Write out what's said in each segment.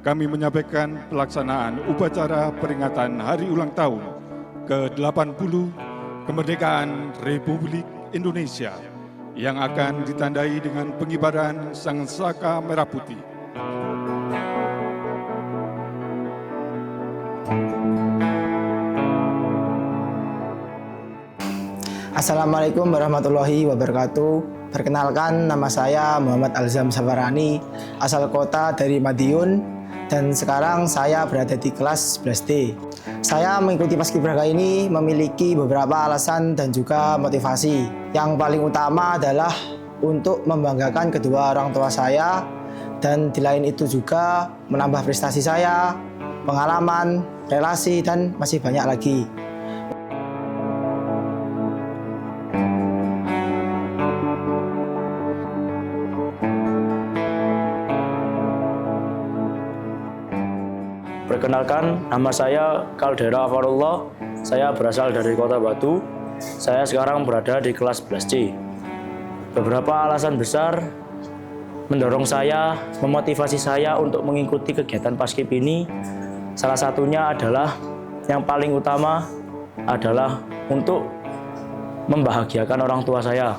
kami menyampaikan pelaksanaan upacara peringatan Hari Ulang Tahun ke-80 Kemerdekaan Republik Indonesia yang akan ditandai dengan pengibaran Sang Saka Merah Putih. Assalamualaikum warahmatullahi wabarakatuh. Perkenalkan, nama saya Muhammad Alzam Safarani, asal kota dari Madiun, dan sekarang saya berada di kelas 11D. Saya mengikuti Paskibraka ini memiliki beberapa alasan dan juga motivasi. Yang paling utama adalah untuk membanggakan kedua orang tua saya, dan di lain itu juga menambah prestasi saya, pengalaman, relasi, dan masih banyak lagi. Perkenalkan, nama saya Kaldera Afarullah. Saya berasal dari Kota Batu. Saya sekarang berada di kelas 11C. Beberapa alasan besar mendorong saya, memotivasi saya untuk mengikuti kegiatan Paskib ini. Salah satunya adalah, yang paling utama adalah untuk membahagiakan orang tua saya,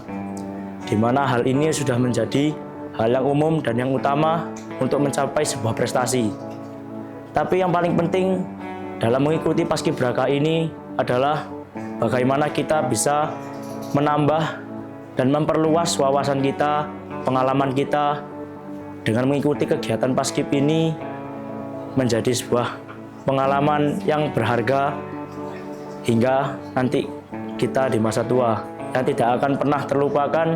di mana hal ini sudah menjadi hal yang umum dan yang utama untuk mencapai sebuah prestasi. Tapi yang paling penting dalam mengikuti Paskibraka ini adalah bagaimana kita bisa menambah dan memperluas wawasan kita, pengalaman kita dengan mengikuti kegiatan Paskib ini menjadi sebuah pengalaman yang berharga hingga nanti kita di masa tua yang tidak akan pernah terlupakan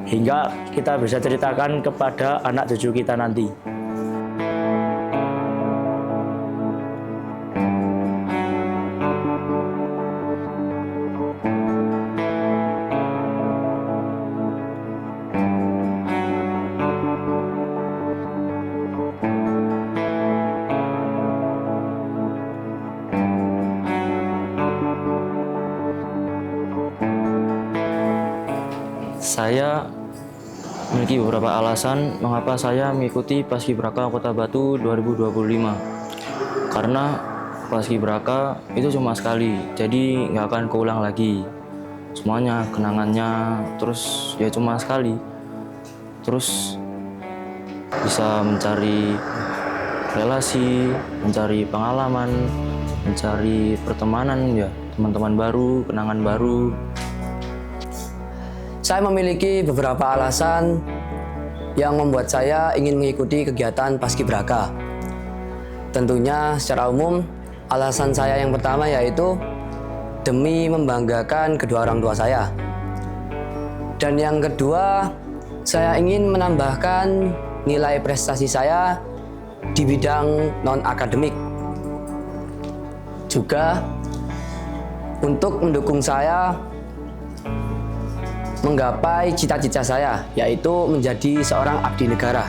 hingga kita bisa ceritakan kepada anak cucu kita nanti. Saya memiliki beberapa alasan mengapa saya mengikuti Paskibraka Kota Batu 2025. Karena Paskibraka itu cuma sekali, jadi nggak akan keulang lagi. Semuanya, kenangannya, terus ya cuma sekali. Terus bisa mencari relasi, mencari pengalaman, mencari pertemanan ya, teman-teman baru, kenangan baru. Saya memiliki beberapa alasan yang membuat saya ingin mengikuti kegiatan Paskibraka. Tentunya secara umum, alasan saya yang pertama yaitu demi membanggakan kedua orang tua saya. Dan yang kedua, saya ingin menambahkan nilai prestasi saya di bidang non-akademik. Juga untuk mendukung saya menggapai cita-cita saya, yaitu menjadi seorang abdi negara.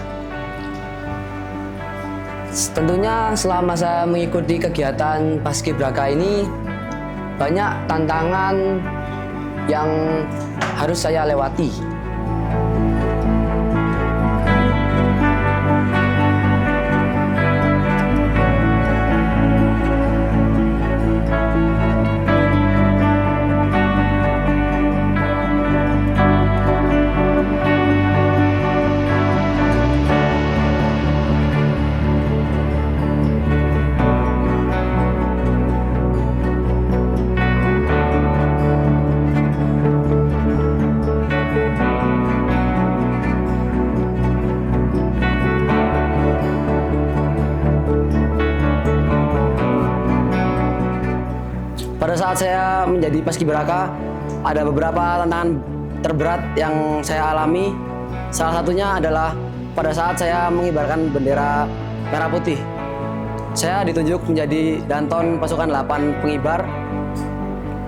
Tentunya selama saya mengikuti kegiatan Paskibraka ini, banyak tantangan yang harus saya lewati. Pada saat saya menjadi Paskibraka, ada beberapa tantangan terberat yang saya alami. Salah satunya adalah pada saat saya mengibarkan bendera merah putih. Saya ditunjuk menjadi Danton pasukan 8 pengibar.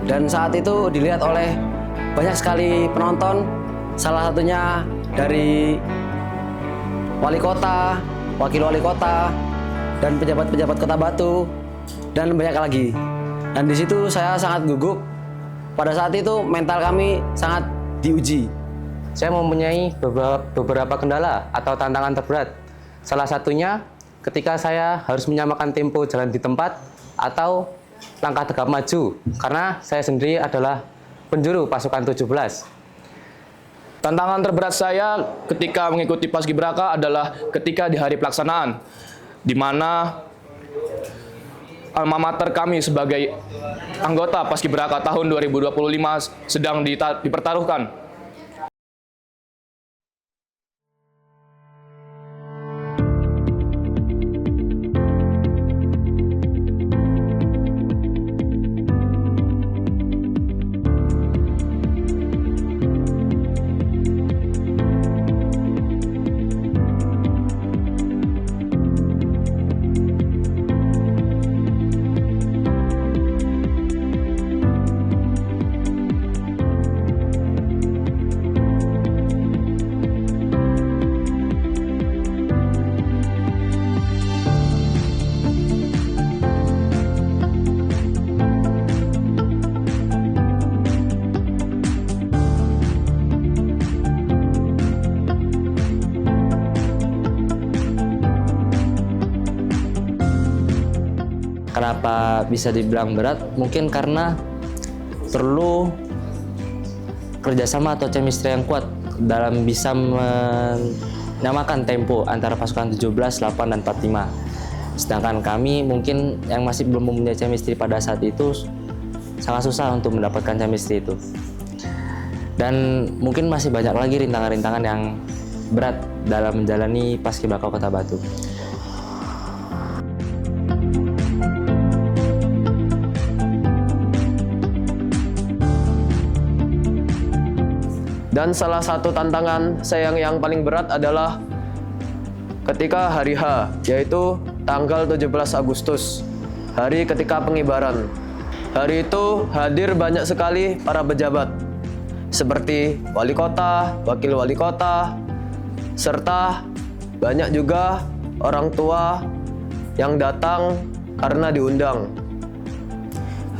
Dan saat itu dilihat oleh banyak sekali penonton, salah satunya dari wali kota, wakil wali kota, dan pejabat-pejabat Kota Batu, dan banyak lagi. Dan di situ saya sangat gugup. Pada saat itu mental kami sangat diuji. Saya mempunyai beberapa kendala atau tantangan terberat. Salah satunya ketika saya harus menyamakan tempo jalan di tempat atau langkah tegap maju, karena saya sendiri adalah penjuru pasukan 17. Tantangan terberat saya ketika mengikuti Paskibraka adalah ketika di hari pelaksanaan, di mana alma mater kami sebagai anggota Paskibraka tahun 2025 sedang dipertaruhkan. Kenapa bisa dibilang berat? Mungkin karena perlu kerjasama atau chemistry yang kuat dalam bisa menyamakan tempo antara pasukan 17, 8, dan 45. Sedangkan kami mungkin yang masih belum mempunyai chemistry pada saat itu sangat susah untuk mendapatkan chemistry itu. Dan mungkin masih banyak lagi rintangan-rintangan yang berat dalam menjalani Paskibraka Kota Batu. Dan salah satu tantangan saya yang paling berat adalah ketika hari H, yaitu tanggal 17 Agustus, hari ketika pengibaran. Hari itu hadir banyak sekali para pejabat, seperti wali kota, wakil wali kota, serta banyak juga orang tua yang datang karena diundang.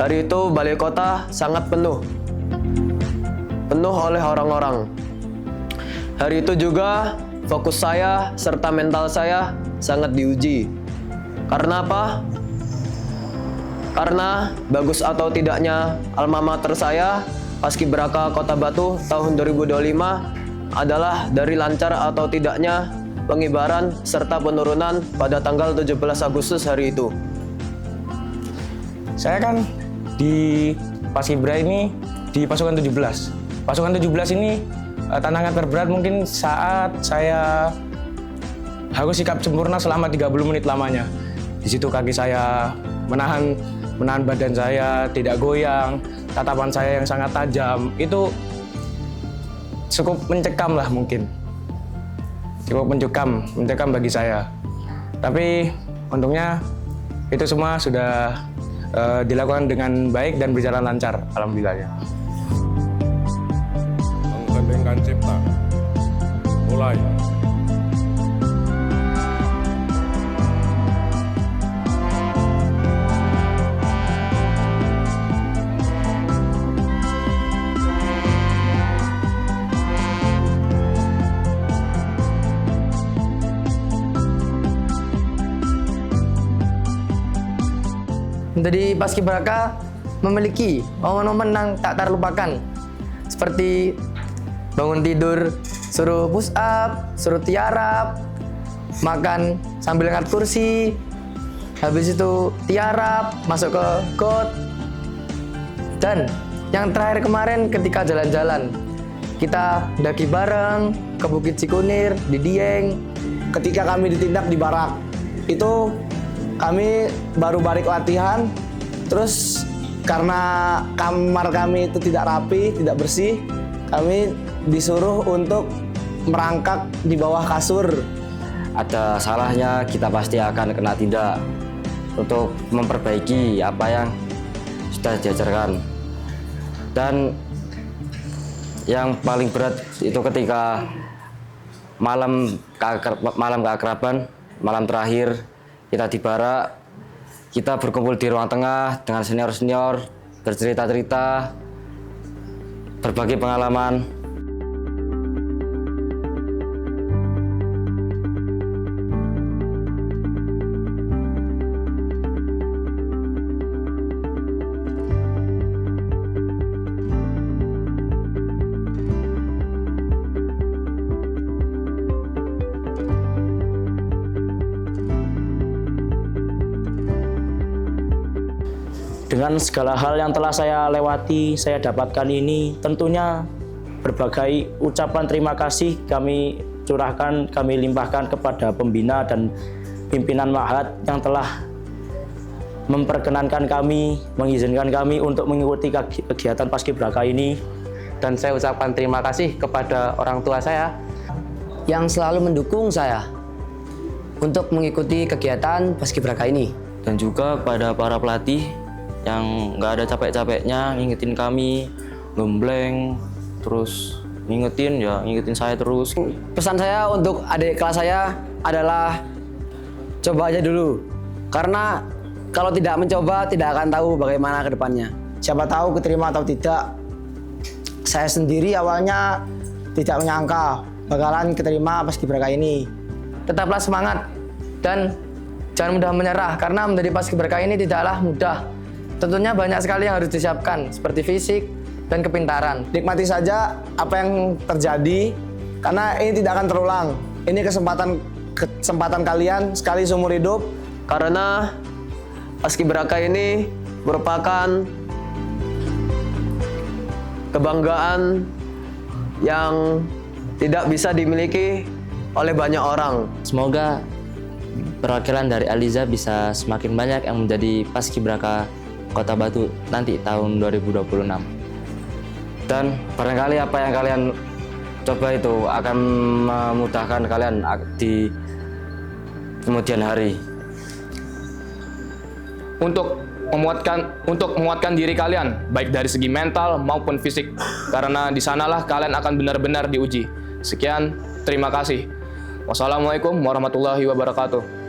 Hari itu balai kota sangat penuh oleh orang-orang. Hari itu juga fokus saya serta mental saya sangat diuji. Karena apa? Karena bagus atau tidaknya alma mater saya, Paskibraka Kota Batu tahun 2025 adalah dari lancar atau tidaknya pengibaran serta penurunan pada tanggal 17 Agustus hari itu. Saya kan di Paskibra ini di pasukan 17. Pasukan 17 ini tantangan terberat mungkin saat saya harus sikap sempurna selama 30 menit lamanya. Di situ kaki saya menahan badan saya tidak goyang, tatapan saya yang sangat tajam, itu cukup mencekam lah mungkin. Cukup mencekam bagi saya. Tapi untungnya itu semua sudah dilakukan dengan baik dan berjalan lancar, alhamdulillah. Menghendingkan cipta. Mulai. Menjadi Paskibraka memiliki momen-momen yang tak terlupakan, seperti bangun tidur suruh push up, suruh tiarap, makan sambil angkat kursi, habis itu tiarap, masuk ke got. Dan yang terakhir kemarin ketika jalan-jalan, kita daki bareng ke Bukit Cikunir, di Dieng. Ketika kami ditindak di barak, itu kami baru balik latihan, terus karena kamar kami itu tidak rapi, tidak bersih, kami disuruh untuk merangkak di bawah kasur. Ada salahnya kita pasti akan kena tindak untuk memperbaiki apa yang sudah diajarkan. Dan yang paling berat itu ketika malam keakraban, malam terakhir kita di barak, kita berkumpul di ruang tengah dengan senior-senior, bercerita-cerita, berbagi pengalaman. Dengan segala hal yang telah saya lewati, saya dapatkan ini, tentunya berbagai ucapan terima kasih kami curahkan, kami limpahkan kepada pembina dan pimpinan Ma'had yang telah memperkenankan kami, mengizinkan kami untuk mengikuti kegiatan Paskibraka ini. Dan saya ucapkan terima kasih kepada orang tua saya yang selalu mendukung saya untuk mengikuti kegiatan Paskibraka ini. Dan juga pada para pelatih yang nggak ada capek-capeknya ngingetin kami, gembleng, terus ngingetin saya terus. Pesan saya untuk adik kelas saya adalah coba aja dulu. Karena kalau tidak mencoba tidak akan tahu bagaimana ke depannya. Siapa tahu keterima atau tidak. Saya sendiri awalnya tidak menyangka bakalan keterima Paskibraka ini. tetaplah semangat dan jangan mudah menyerah karena menjadi paskibraka ini tidaklah mudah. Tentunya banyak sekali yang harus disiapkan seperti fisik dan kepintaran. Nikmati saja apa yang terjadi karena ini tidak akan terulang. Ini kesempatan kalian sekali seumur hidup. Karena paskibraka ini merupakan kebanggaan yang tidak bisa dimiliki oleh banyak orang. Semoga perwakilan dari Aliza bisa semakin banyak yang menjadi paskibraka Kota Batu nanti tahun 2026. Dan barangkali apa yang kalian coba itu akan memudahkan kalian di kemudian hari. Untuk menguatkan diri kalian, baik dari segi mental maupun fisik, karena di sanalah kalian akan benar-benar diuji. Sekian, terima kasih. Wassalamualaikum warahmatullahi wabarakatuh.